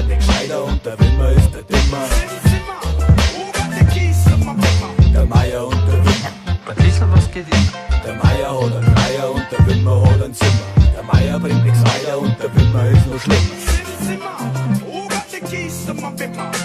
wird nicht gescheiter und der Wimmer ist der Dimmer. Der Meier und der Wimmer. Was ist denn, was geht immer? Der Meier hat einen Dreier und der Wimmer hat ein Zimmer. Der Meier bringt nichts weiter und der Wimmer ist nur schlimmer.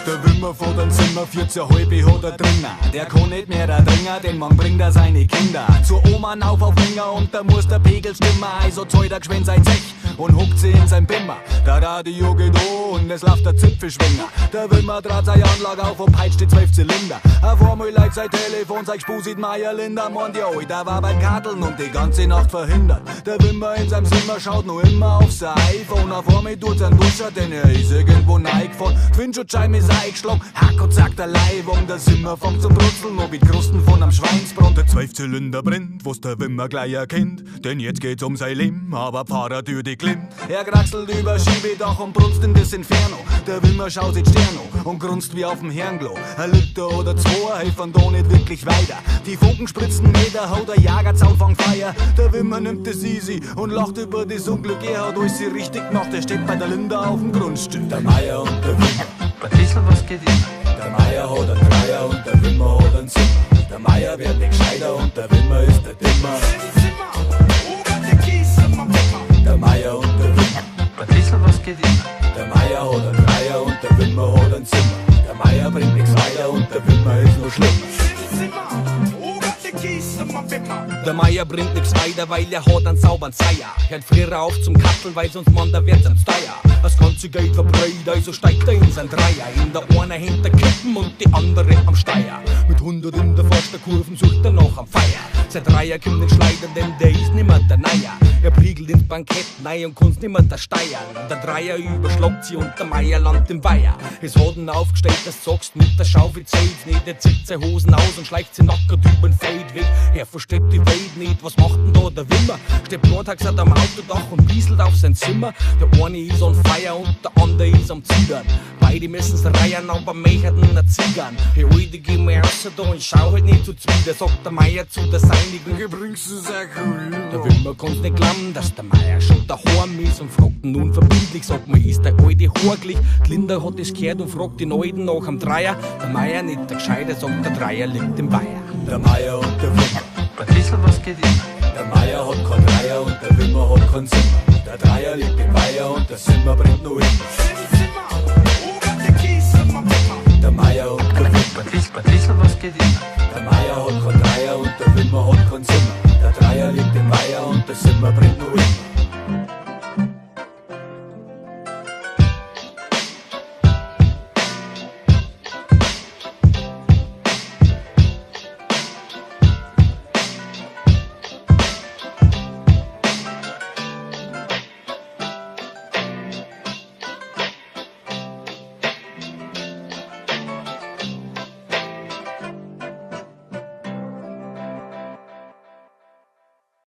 Der Wimmer vor dem Zimmer, 14,5 hat er drinnen. Der kann nicht mehr da dringen, denn man bringt er seine Kinder zur Oma auf Finger und da muss der Pegel stimmen. Also zahlt er geschwind sein Zech und huckt sie in sein Bimmer. Der Radio geht an und es läuft der Zipfelschwinger. Der Wimmer dreht seine Anlage auf und peitscht die 12 Zylinder. Auf einmal leitet sein Telefon, sein Spusit Meier Linder. Meint ja, der war beim Karteln und die ganze Nacht verhindert. Der Wimmer in seinem Zimmer schaut noch immer auf sein iPhone. Auf einmal tut sein Duscher, denn er ist irgendwo neigefahren. Die Windschutzscheibe ist eingeschlagen, hack und zack der Leibung. Der Zimmer fängt zum Brutzeln, noch wie die Krusten von einem Schweinsbrand. Der 12 Zylinder brennt, was der Wimmer gleich erkennt. Denn jetzt geht's um sein Leben, aber Fahrertür die klimmt. Er kraxelt über Schiebedach und brunst in das Inferno. Der Wimmer schaut sich Stern an und grunzt wie auf dem Hernglo. Ein Liter oder zwei helfen da nicht wirklich weiter. Die Funken spritzen Meter, haut der Jagerzaun von Feier. Der Wimmer nimmt es easy und lacht über das Unglück. Er hat alles richtig gemacht, er steht bei der Linda auf dem Grundstück. Der Meier und der Wimmer. Was ist denn, was geht immer? Der Meier hat einen Dreier und der Wimmer hat ein Zimmer. Der Meier wird nicht gescheiter und der Wimmer ist der Dimmer. Der Meier und der Wimmer. Was ist denn, was geht immer? Der Meier hat einen Dreier und der Wimmer hat ein Zimmer. Der Meier bringt nichts weiter und der Wimmer ist nur schlimmer. Der Meier bringt nix weiter, weil er hat einen sauberen Seier. Hört früher auf zum Katteln, weil sonst man da wird's am Steier. Das ganze Geld verbreitet, also steigt er in sein Dreier. In der eine hinter Kippen und die andere am Steier. Mit 100 in der Fahrsterkurven sucht er noch am Feier. Sein Dreier kommt nicht schleudern, denn der ist nimmer der Neier. Er priegelt ins Bankett nein und kann's nimmer da steiern. Der Dreier überschlagt sie und der Meier landet im Weiher. Es hat ihn aufgestellt, das sagst mit der Schaufel zählt's nicht. Er zieht seine Hosen aus und schleicht sie nackert übern Feld weg. Er versteht die Welt nicht, was macht denn da der Wimmer? Steht montags am Autodach und wieselt auf sein Zimmer. Der eine ist on fire und der andere ist am Zittern. Beide müssen's reiern, aber möchten erziehern. Die Alte geh mir raus da und schau halt nicht so zwider, sagt der Meier zu der Seinigen. Hier bringst du's auch rüber. Der Wimmer kann's nicht glauben, dass der Meier schon daheim ist und fragt ihn unverbindlich, sagt mir, ist der Alte horglich? Die Linda hat es gehört und fragt den Alten nach am Dreier. Der Meier nicht der Gescheiter, sagt der Dreier liegt im Weiher. Der Meier und der Wimmer. Was ist denn, was geht immer? Der Meier hat kein Dreier und der Wimmer hat kein Zimmer. Der Dreier liegt im Weiher und der Zimmer bringt nur immer. Der Meier und der Wimmer. Was ist denn, was geht immer? Der Meier hat kein Dreier und der Wimmer hat kein Zimmer. Der Dreier liegt im Weiher und der Zimmer bringt nur immer.